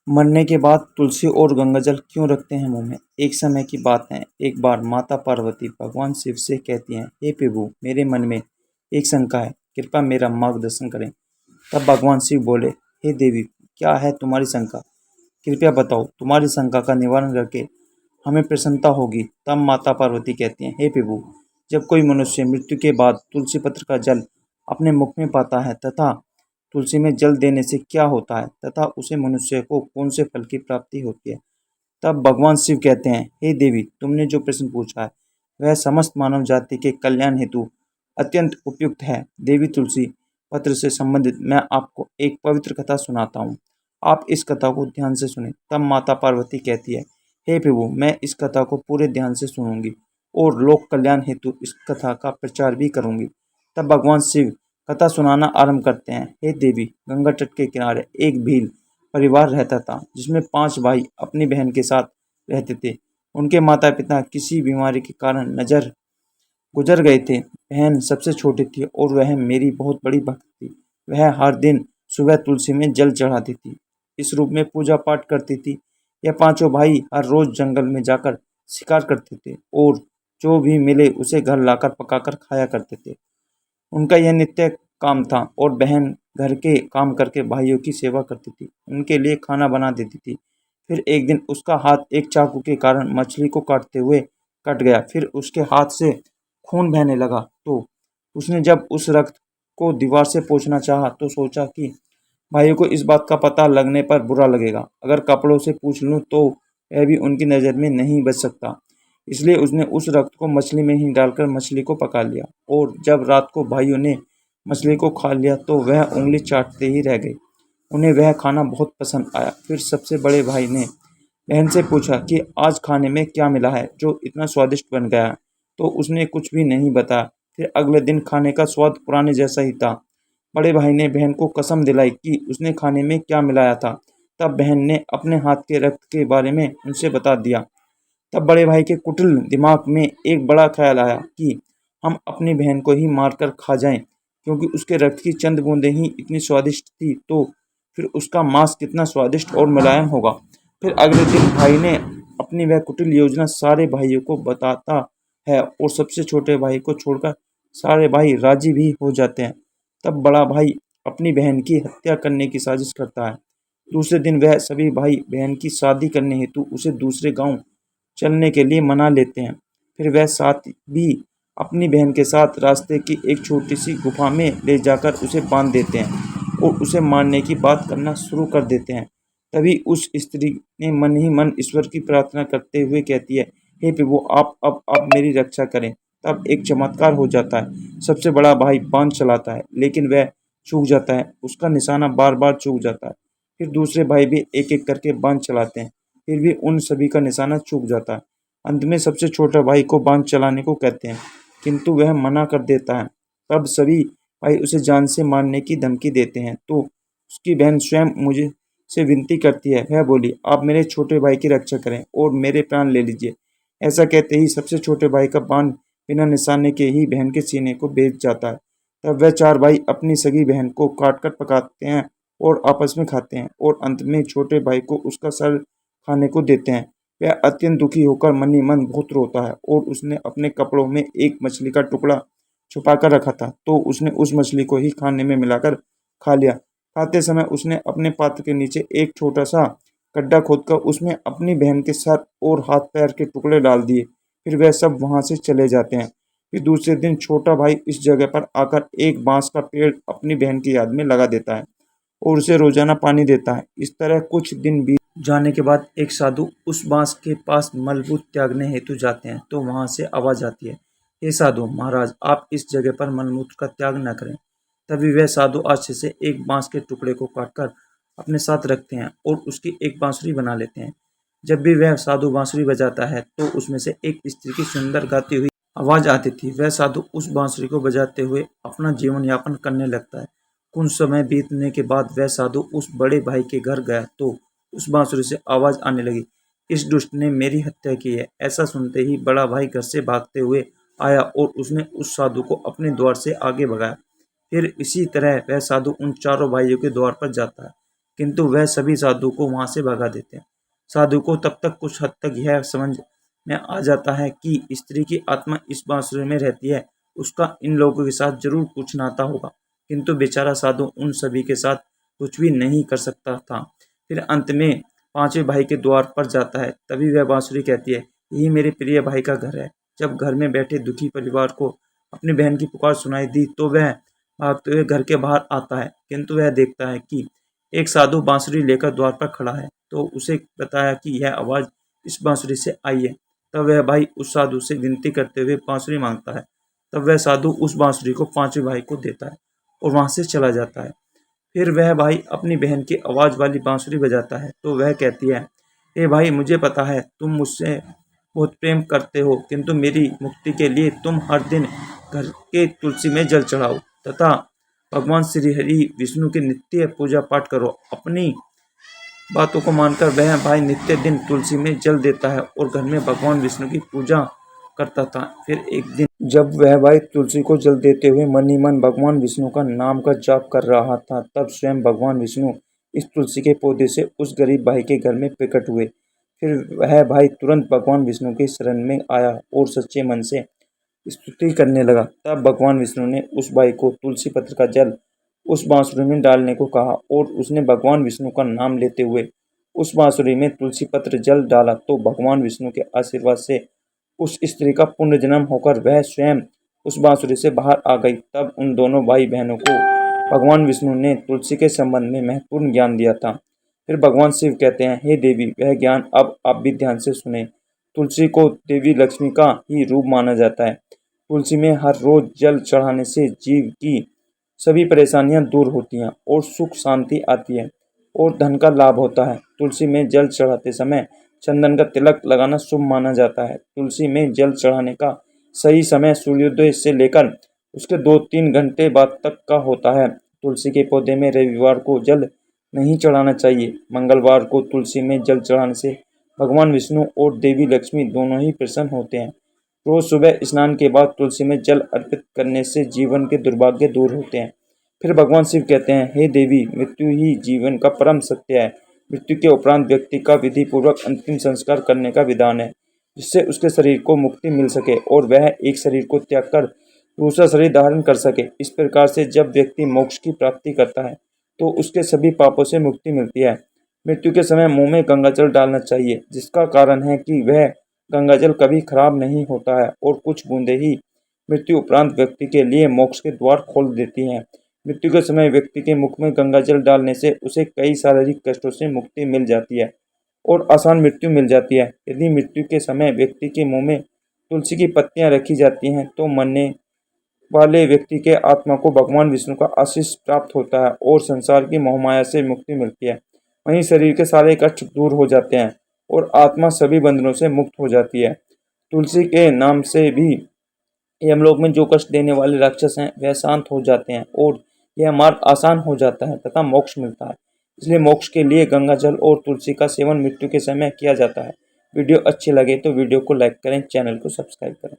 मरने के बाद तुलसी और गंगाजल क्यों रखते हैं मुंह में? एक समय की बात है। एक बार माता पार्वती भगवान शिव से कहती हैं, हे प्रभु, मेरे मन में एक शंका है, कृपया मेरा मार्गदर्शन करें। तब भगवान शिव बोले, हे देवी, क्या है तुम्हारी शंका? कृपया बताओ, तुम्हारी शंका का निवारण करके हमें प्रसन्नता होगी। तब माता पार्वती कहती हैं, हे प्रभु, जब कोई मनुष्य मृत्यु के बाद तुलसी पत्र का जल अपने मुख में पाता है तथा तुलसी में जल देने से क्या होता है तथा उसे मनुष्य को कौन से फल की प्राप्ति होती है? तब भगवान शिव कहते हैं, हे देवी, तुमने जो प्रश्न पूछा है वह समस्त मानव जाति के कल्याण हेतु अत्यंत उपयुक्त है। देवी तुलसी पत्र से संबंधित मैं आपको एक पवित्र कथा सुनाता हूँ। आप इस कथा को ध्यान से सुने। तब माता पार्वती कहती है, हे प्रभु, मैं इस कथा को पूरे ध्यान से सुनूंगी और लोक कल्याण हेतु इस कथा का प्रचार भी करूंगी। तब भगवान शिव कथा सुनाना आरंभ करते हैं। हे देवी, गंगा तट के किनारे एक भील परिवार रहता था जिसमें 5 भाई अपनी बहन के साथ रहते थे। उनके माता पिता किसी बीमारी के कारण नजर गुजर गए थे। बहन सबसे छोटी थी और वह मेरी बहुत बड़ी भक्त थी। वह हर दिन सुबह तुलसी में जल चढ़ाती थी, इस रूप में पूजा पाठ करती थी। यह पांचों भाई हर रोज जंगल में जाकर शिकार करते थे और जो भी मिले उसे घर लाकर पकाकर खाया करते थे। उनका यह नित्य काम था और बहन घर के काम करके भाइयों की सेवा करती थी, उनके लिए खाना बना देती थी। फिर एक दिन उसका हाथ एक चाकू के कारण मछली को काटते हुए कट गया। फिर उसके हाथ से खून बहने लगा तो उसने जब उस रक्त को दीवार से पोंछना चाहा तो सोचा कि भाइयों को इस बात का पता लगने पर बुरा लगेगा। अगर कपड़ों से पूछ लूं तो वह भी उनकी नज़र में नहीं बच सकता। इसलिए उसने उस रक्त को मछली में ही डालकर मछली को पका लिया और जब रात को भाइयों ने मछली को खा लिया तो वह उंगली चाटते ही रह गए। उन्हें वह खाना बहुत पसंद आया। फिर सबसे बड़े भाई ने बहन से पूछा कि आज खाने में क्या मिला है जो इतना स्वादिष्ट बन गया है, तो उसने कुछ भी नहीं बताया। फिर अगले दिन खाने का स्वाद पुराने जैसा ही था। बड़े भाई ने बहन को कसम दिलाई कि उसने खाने में क्या मिलाया था। तब बहन ने अपने हाथ के रक्त के बारे में उनसे बता दिया। तब बड़े भाई के कुटिल दिमाग में एक बड़ा ख्याल आया कि हम अपनी बहन को ही मारकर खा जाएं, क्योंकि उसके रक्त की चंद बूंदें ही इतनी स्वादिष्ट थी, तो फिर उसका मांस कितना स्वादिष्ट और मुलायम होगा। फिर अगले दिन भाई ने अपनी वह कुटिल योजना सारे भाइयों को बताता है और सबसे छोटे भाई को छोड़कर सारे भाई राजी भी हो जाते हैं। तब बड़ा भाई अपनी बहन की हत्या करने की साजिश करता है। दूसरे दिन वह सभी भाई बहन की शादी करने हेतु उसे दूसरे गांव चलने के लिए मना लेते हैं। फिर वह साथ भी अपनी बहन के साथ रास्ते की एक छोटी सी गुफा में ले जाकर उसे बांध देते हैं और उसे मारने की बात करना शुरू कर देते हैं। तभी उस स्त्री ने मन ही मन ईश्वर की प्रार्थना करते हुए कहती है, हे प्रभु, आप मेरी रक्षा करें। तब एक चमत्कार हो जाता है। सबसे बड़ा भाई बांध चलाता है लेकिन वह चूक जाता है, उसका निशाना बार बार चूक जाता है। फिर दूसरे भाई भी एक एक करके बांध चलाते हैं, फिर भी उन सभी का निशाना चूक जाता है। अंत में सबसे छोटा भाई को बांध चलाने को कहते हैं, किंतु वह मना कर देता है। तब सभी भाई उसे जान से मारने की धमकी देते हैं, तो उसकी बहन स्वयं मुझे से विनती करती है। वह बोली, आप मेरे छोटे भाई की रक्षा करें और मेरे प्राण ले लीजिए। ऐसा कहते ही सबसे छोटे भाई का बाण बिना निशाने के ही बहन के सीने को बेध जाता है। तब वह 4 भाई अपनी सगी बहन को काट कर पकाते हैं और आपस में खाते हैं और अंत में छोटे भाई को उसका सर खाने को देते हैं। वह अत्यंत दुखी होकर मन ही मन बहुत रोता है और उसने अपने कपड़ों में एक मछली का टुकड़ा छुपा कर रखा था, तो उसने उस मछली को ही खाने में मिलाकर खा लिया। खाते समय उसने अपने पात्र के नीचे एक छोटा सा गड्ढा खोदकर उसमें अपनी बहन के सर और हाथ पैर के टुकड़े डाल दिए। फिर वह सब वहां से चले जाते हैं। फिर दूसरे दिन छोटा भाई इस जगह पर आकर एक बांस का पेड़ अपनी बहन की याद में लगा देता है और उसे रोजाना पानी देता है। इस तरह कुछ दिन बीत जाने के बाद एक साधु उस बांस के पास मलमूत्र त्यागने हेतु जाते हैं, तो वहां से आवाज आती है, हे साधु महाराज, आप इस जगह पर मलमूत्र का त्याग न करें। तभी वह साधु आश्चर्य से एक बांस के टुकड़े को काटकर अपने साथ रखते हैं और उसकी एक बांसुरी बना लेते हैं। जब भी वह साधु बांसुरी बजाता है तो उसमें से एक स्त्री की सुंदर गाती हुई आवाज आती थी। वह साधु उस बांसुरी को बजाते हुए अपना जीवन यापन करने लगता है। कुछ समय बीतने के बाद वह साधु उस बड़े भाई के घर गया तो उस बांसुरी से आवाज आने लगी, इस दुष्ट ने मेरी हत्या की है। ऐसा सुनते ही बड़ा भाई घर से भागते हुए आया और उसने उस साधु को अपने द्वार से आगे भगाया। फिर इसी तरह वह साधु उन चारों भाइयों के द्वार पर जाता है, किंतु वह सभी साधु को वहां से भगा देते हैं। साधु को तब तक कुछ हद तक यह समझ में आ जाता है कि स्त्री की आत्मा इस बांसुरी में रहती है, उसका इन लोगों के साथ जरूर कुछ नाता होगा, किंतु बेचारा साधु उन सभी के साथ कुछ भी नहीं कर सकता था। फिर अंत में पांचवें भाई के द्वार पर जाता है। तभी वह बांसुरी कहती है, यही मेरे प्रिय भाई का घर है। जब घर में बैठे दुखी परिवार को अपनी बहन की पुकार सुनाई दी तो वह भागते हुए घर के बाहर आता है, किंतु वह देखता है कि एक साधु बांसुरी लेकर द्वार पर खड़ा है। तो उसे बताया कि यह आवाज इस बांसुरी से आई है। तब वह भाई उस साधु से विनती करते हुए बांसुरी मांगता है। तब वह साधु उस बांसुरी को पांचवें भाई को देता है और वहां से चला जाता है। फिर वह भाई अपनी बहन की आवाज वाली बांसुरी बजाता है तो वह कहती है, ए भाई, मुझे पता है तुम मुझसे बहुत प्रेम करते हो, किंतु मेरी मुक्ति के लिए तुम हर दिन घर के तुलसी में जल चढ़ाओ तथा भगवान श्री हरि विष्णु की नित्य पूजा पाठ करो। अपनी बातों को मानकर वह भाई नित्य दिन तुलसी में जल देता है और घर में भगवान विष्णु की पूजा करता था। फिर एक दिन जब वह भाई तुलसी को जल देते हुए मन ही मन भगवान विष्णु का नाम का जाप कर रहा था, तब स्वयं भगवान विष्णु इस तुलसी के पौधे से उस गरीब भाई के घर में प्रकट हुए। फिर वह भाई तुरंत भगवान विष्णु के शरण में आया और सच्चे मन से स्तुति करने लगा। तब भगवान विष्णु ने उस भाई को तुलसी पत्र का जल उस बांसुरी में डालने को कहा और उसने भगवान विष्णु का नाम लेते हुए उस बांसुरी में तुलसी पत्र जल डाला तो भगवान विष्णु के आशीर्वाद से उस स्त्री का पुनर्जन्म होकर वह स्वयं उस बांसुरी से बाहर आ गई। तब उन दोनों भाई बहनों को भगवान विष्णु ने तुलसी के संबंध में महत्वपूर्ण ज्ञान दिया था। फिर भगवान शिव कहते हैं, हे देवी, वह ज्ञान अब आप भी ध्यान से सुने। तुलसी को देवी लक्ष्मी का ही रूप माना जाता है। तुलसी में हर रोज जल चढ़ाने से जीव की सभी परेशानियां दूर होती हैं और सुख शांति आती है और धन का लाभ होता है। तुलसी में जल चढ़ाते समय चंदन का तिलक लगाना शुभ माना जाता है। तुलसी में जल चढ़ाने का सही समय सूर्योदय से लेकर उसके 2-3 घंटे बाद तक का होता है। तुलसी के पौधे में रविवार को जल नहीं चढ़ाना चाहिए। मंगलवार को तुलसी में जल चढ़ाने से भगवान विष्णु और देवी लक्ष्मी दोनों ही प्रसन्न होते हैं। रोज सुबह स्नान के बाद तुलसी में जल अर्पित करने से जीवन के दुर्भाग्य दूर होते हैं। फिर भगवान शिव कहते हैं, हे देवी, मृत्यु ही जीवन का परम सत्य है। मृत्यु के उपरांत व्यक्ति का विधि पूर्वक अंतिम संस्कार करने का विधान है, जिससे उसके शरीर को मुक्ति मिल सके और वह एक शरीर को त्याग कर दूसरा शरीर धारण कर सके। इस प्रकार से जब व्यक्ति मोक्ष की प्राप्ति करता है तो उसके सभी पापों से मुक्ति मिलती है। मृत्यु के समय मुंह में गंगाजल डालना चाहिए, जिसका कारण है कि वह गंगाजल कभी खराब नहीं होता है और कुछ बूंदें ही मृत्यु उपरांत व्यक्ति के लिए मोक्ष के द्वार खोल देती हैं। मृत्यु के समय व्यक्ति के मुख में गंगाजल डालने से उसे कई शारीरिक कष्टों से मुक्ति मिल जाती है और आसान मृत्यु मिल जाती है। यदि मृत्यु के समय व्यक्ति के मुंह में तुलसी की पत्तियां रखी जाती हैं तो मरने वाले व्यक्ति के आत्मा को भगवान विष्णु का आशीष प्राप्त होता है और संसार की मोहमाया से मुक्ति मिलती है। वहीं शरीर के सारे कष्ट दूर हो जाते हैं और आत्मा सभी बंधनों से मुक्त हो जाती है। तुलसी के नाम से भी यमलोक में जो कष्ट देने वाले राक्षस हैं वह शांत हो जाते हैं और यह मार्ग आसान हो जाता है तथा मोक्ष मिलता है। इसलिए मोक्ष के लिए गंगाजल और तुलसी का सेवन मृत्यु के समय किया जाता है। वीडियो अच्छी लगे तो वीडियो को लाइक करें, चैनल को सब्सक्राइब करें।